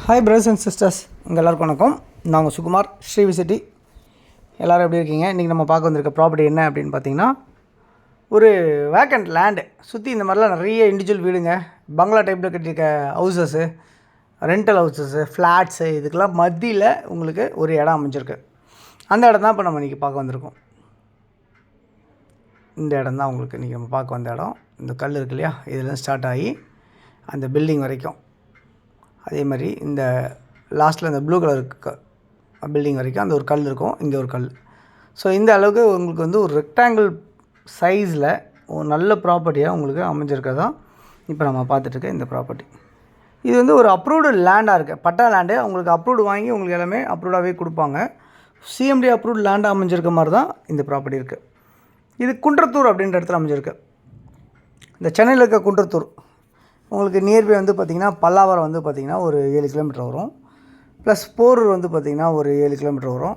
Hi brothers and sisters, உங்கள் எல்லாருக்கும் வணக்கம். நான் உங்கள் சுகுமார், ஸ்ரீவிசிட்டி. எல்லோரும் எப்படி இருக்கீங்க? இன்றைக்கி நம்ம பார்க்க வந்திருக்க ப்ராப்பர்ட்டி என்ன அப்படின்னு பார்த்தீங்கன்னா, ஒரு வேக்கண்ட் லேண்டு சுற்றி இந்த மாதிரிலாம் நிறைய இண்டிவிஜுவல் வீடுங்க, பங்களா டைப்பில் கட்டியிருக்க ஹவுசஸ்ஸு, ரெண்டல் ஹவுசஸ்ஸு, ஃப்ளாட்ஸு, இதுக்கெல்லாம் மத்தியில் உங்களுக்கு ஒரு இடம் அமைஞ்சிருக்கு. அந்த இடம் தான் இப்போ நம்ம இன்றைக்கி பார்க்க வந்திருக்கோம். இந்த இடம் தான் உங்களுக்கு இன்றைக்கி நம்ம பார்க்க வந்த இடம். இந்த கல் இருக்கு இல்லையா, இதெல்லாம் ஸ்டார்ட் ஆகி அந்த பில்டிங் வரைக்கும், அதே மாதிரி இந்த லாஸ்ட்டில் இந்த ப்ளூ கலர் பில்டிங் வரைக்கும் அந்த ஒரு கல் இருக்கும், இங்கே ஒரு கல். ஸோ இந்த அளவுக்கு உங்களுக்கு வந்து ஒரு ரெக்டாங்கிள் சைஸில் ஒரு நல்ல ப்ராப்பர்ட்டியாக உங்களுக்கு அமைஞ்சிருக்கதான் இப்போ நம்ம பார்த்துட்ருக்க இந்த ப்ராப்பர்ட்டி. இது வந்து ஒரு அப்ரூவ்டு லேண்டாக இருக்குது, பட்டா லேண்டு. உங்களுக்கு அப்ரூவ்டு வாங்கி உங்களுக்கு எல்லாமே அப்ரூவ்டாகவே கொடுப்பாங்க. சிஎம்டி அப்ரூவ்டு லேண்டாக அமைஞ்சிருக்க மாதிரி தான் இந்த ப்ராப்பர்ட்டி இருக்குது. இது குன்றத்தூர் அப்படின்ற இடத்துல அமைஞ்சிருக்கு. இந்த சென்னையில் இருக்க குன்றத்தூர் உங்களுக்கு நியர்பை வந்து பார்த்திங்கன்னா, பல்லாவரம் வந்து பார்த்திங்கன்னா ஒரு 7 கிலோமீட்டர் வரும். ப்ளஸ் போரூர் வந்து பார்த்திங்கன்னா ஒரு 7 கிலோமீட்டர் வரும்.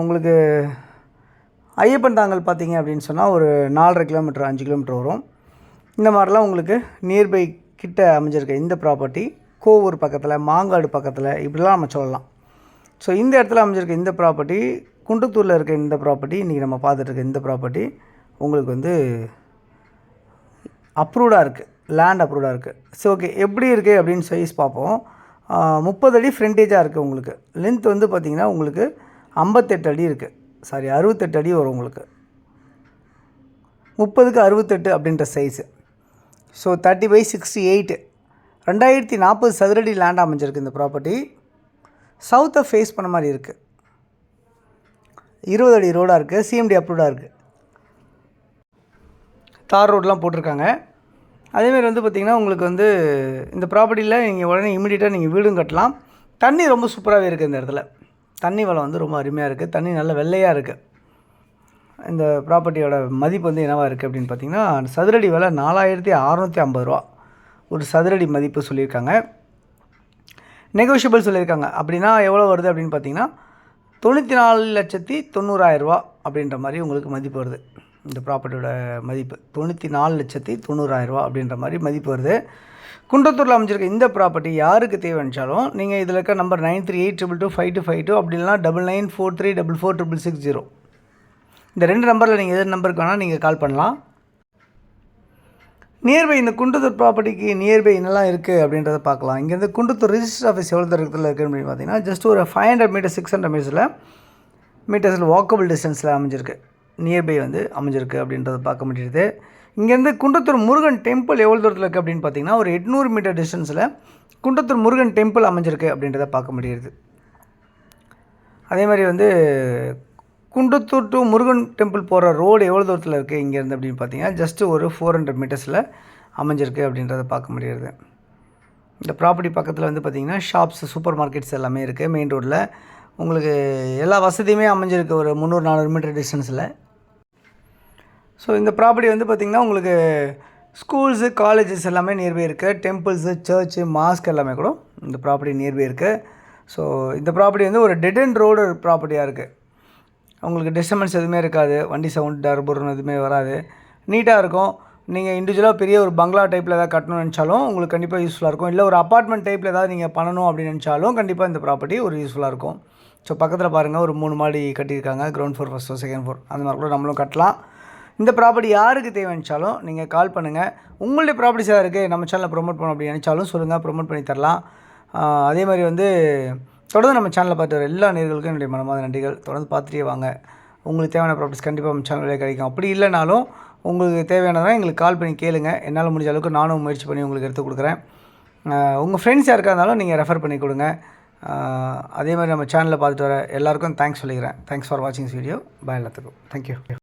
உங்களுக்கு ஐயப்பன் தாங்கல் பார்த்திங்க அப்படின்னு சொன்னால் ஒரு 4.5 கிலோமீட்டர் 5 கிலோமீட்டர் வரும். இந்த மாதிரிலாம் உங்களுக்கு நியர்பை கிட்ட அமைஞ்சிருக்க இந்த ப்ராப்பர்ட்டி கோவூர் பக்கத்தில், மாங்காடு பக்கத்தில், இப்படிலாம் நம்ம சொல்லலாம். ஸோ இந்த இடத்துல அமைஞ்சிருக்க இந்த ப்ராப்பர்ட்டி, குன்றத்தூரில் இருக்க இந்த ப்ராப்பர்ட்டி, இன்றைக்கி நம்ம பார்த்துட்ருக்க இந்த ப்ராப்பர்ட்டி உங்களுக்கு வந்து அப்ரூவ்டாக இருக்குது, லேண்ட் அப்ரூவ்டாக இருக்குது. ஸோ ஓகே, எப்படி இருக்குது அப்படின்னு சைஸ் பார்ப்போம். 30 அடி ஃப்ரண்டேஜாக இருக்குது. உங்களுக்கு லென்த் வந்து பார்த்திங்கன்னா உங்களுக்கு 58 அடி இருக்குது. சாரி, 68 அடி வரும் உங்களுக்கு. 30க்கு 68 அப்படின்ற சைஸு. ஸோ 30/68, 2040 சதுரடி லேண்ட் அமைஞ்சிருக்கு இந்த ப்ராப்பர்ட்டி. சவுத்தை ஃபேஸ் பண்ண மாதிரி இருக்குது. 20 அடி ரோடாக இருக்குது, சிஎம்டி அப்ரூவ்டாக இருக்குது. தார் ரோடெலாம் போட்டிருக்காங்க. அதேமாதிரி வந்து பார்த்திங்கன்னா உங்களுக்கு வந்து இந்த ப்ராப்பர்ட்டியில் நீங்கள் உடனே இமீடியட்டாக நீங்கள் வீடும் கட்டலாம். தண்ணி ரொம்ப சூப்பராகவே இருக்குது இந்த இடத்துல. தண்ணி வளம் வந்து ரொம்ப அருமையாக இருக்குது. தண்ணி நல்ல வெள்ளையாக இருக்குது. இந்த ப்ராப்பர்ட்டியோட மதிப்பு வந்து என்னவாக இருக்குது அப்படின்னு பார்த்திங்கன்னா, சதுரடி விலை 4650 ரூபா ஒரு சதுரடி மதிப்பு சொல்லியிருக்காங்க. நெகோஷியபிள் சொல்லியிருக்காங்க. அப்படின்னா எவ்வளோ வருது அப்படின்னு பார்த்திங்கன்னா, 94,90,000 ரூபா அப்படின்ற மாதிரி உங்களுக்கு மதிப்பு வருது. இந்த ப்ராப்பர்ட்டியோட மதிப்பு 94,90,000 ரூபா அப்படின்ற மாதிரி மதிப்பு வருது. குன்றத்தூரில் அமைஞ்சிருக்க இந்த ப்ராப்பர்ட்டி யாருக்கு தேவைச்சாலும் நீங்கள் இதில் இருக்க நம்பர் 9382252252 அப்படி இல்லைனா 9943444660 இந்த 2 நம்பரில் நீங்கள் எது நம்பருக்கு வேணால் நீங்கள் கால் பண்ணலாம். நியர்பை இந்த குன்றத்தூர் ப்ராப்பர்ட்டிக்கு நியர்பை என்னெல்லாம் இருக்குது அப்படின்றத பார்க்கலாம். இங்கேருந்து குன்றத்தூர் ரிஜிஸ்டர் ஆஃபீஸ் எவ்வளோ தூரத்தில் இருக்குது அப்படின்னு பார்த்தீங்கன்னா, ஜஸ்ட் ஒரு 500 மீட்டர்ஸ் 600 மீட்டர்ஸில் வாக்கபிள் டிஸ்டன்ஸில் அமைஞ்சிருக்கு. நியர்பை வந்து அமைஞ்சிருக்கு அப்படின்றத பார்க்க முடியுது. இங்கேருந்து குன்றத்தூர் முருகன் டெம்பிள் எவ்வளோ தூரத்தில் இருக்குது அப்படின்னு பார்த்திங்கன்னா, ஒரு 800 மீட்டர் டிஸ்டன்ஸில் குன்றத்தூர் முருகன் டெம்பிள் அமைஞ்சிருக்கு அப்படின்றத பார்க்க முடியுது. அதே மாதிரி வந்து குன்றத்தூர் டு முருகன் டெம்பிள் போகிற ரோடு எவ்வளோ தூரத்தில் இருக்குது இங்கேருந்து அப்படின்னு பார்த்தீங்கன்னா, ஜஸ்ட்டு ஒரு 400 மீட்டர்ஸில் அமைஞ்சிருக்கு அப்படின்றத பார்க்க முடியுது. இந்த ப்ராப்பர்ட்டி பக்கத்தில் வந்து பார்த்திங்கன்னா ஷாப்ஸ், சூப்பர் மார்க்கெட்ஸ் எல்லாமே இருக்குது. மெயின் ரோட்டில் உங்களுக்கு எல்லா வசதியுமே அமைஞ்சிருக்கு ஒரு 300-400 மீட்டர் டிஸ்டன்ஸில். ஸோ இந்த ப்ராப்பர்ட்டி வந்து பார்த்திங்கன்னா உங்களுக்கு ஸ்கூல்ஸு, காலேஜஸ் எல்லாமே நியர்பை இருக்குது. டெம்பிள்ஸு, சர்ச்சு, மாஸ்க் எல்லாமே கூட இந்த ப்ராப்பர்ட்டி நியர்பை இருக்குது. ஸோ இந்த ப்ராப்பர்ட்டி வந்து ஒரு டெட் அண்ட் ரோடு ப்ராப்பர்ட்டியாக இருக்குது. உங்களுக்கு டிஸ்டர்பன்ஸ் எதுவுமே இருக்காது. வண்டி சவுண்ட், டர்புர்னு எதுவுமே வராது. நீட்டாக இருக்கும். நீங்கள் இண்டிவிஜுவலாக பெரிய ஒரு பங்களா டைப்பில் ஏதாவது கட்டணும்னு நினச்சாலும் உங்களுக்கு கண்டிப்பாக யூஸ்ஃபுல்லாக இருக்கும். இல்லை ஒரு அப்பார்ட்மெண்ட் டைப்பில் ஏதாவது நீங்கள் பண்ணணும் அப்படின்னு நினச்சாலும் கண்டிப்பாக இந்த ப்ராப்பர்ட்டி ஒரு யூஸ்ஃபுல்லாக இருக்கும். ஸோ பக்கத்தில் பாருங்கள், ஒரு 3 மாடி கட்டியிருக்காங்க. Ground floor, first floor, second floor, அந்த மாதிரி கூட நம்மளும் கட்டலாம். இந்த ப்ராப்பர்ட்டி யாருக்கு தேவைச்சாலும் நீங்கள் கால் பண்ணுங்கள். உங்களுடைய ப்ராப்பர்ட்டிஸ் ஏதாவது இருக்குது, நம்ம சேனலில் ப்ரொமோட் பண்ணணும் அப்படின்னு நினச்சாலும் சொல்லுங்கள், ப்ரொமோட் பண்ணி தரலாம். அதே மாதிரி வந்து தொடர்ந்து நம்ம சேனலில் பார்த்து வர எல்லா நேயர்களுக்கும் என்னுடைய மனமார்ந்த நன்றிகள். தொடர்ந்து பார்த்துட்டே வாங்க. உங்களுக்கு தேவையான ப்ராப்பர்ட்டிஸ் கண்டிப்பாக நம்ம சேனலில் கிடைக்கும். அப்படி இல்லைனாலும் உங்களுக்கு தேவையானதான் எங்களுக்கு கால் பண்ணி கேளுங்க. என்னால் முடிஞ்ச அளவுக்கு நானும் முயற்சி பண்ணி உங்களுக்கு எடுத்து கொடுக்குறேன். உங்கள் ஃப்ரெண்ட்ஸ் யாருக்காக இருந்தாலும் நீங்கள் ரெஃபர் பண்ணி கொடுங்க. அதே மாதிரி நம்ம சேனலில் பார்த்துட்டு வர எல்லாருக்கும் தேங்க்ஸ் சொல்லிக்கிறேன். தேங்க்ஸ் ஃபார் வாட்சிங் திஸ் வீடியோ. பாய் எல்லாத்துக்கும். தேங்க்யூ.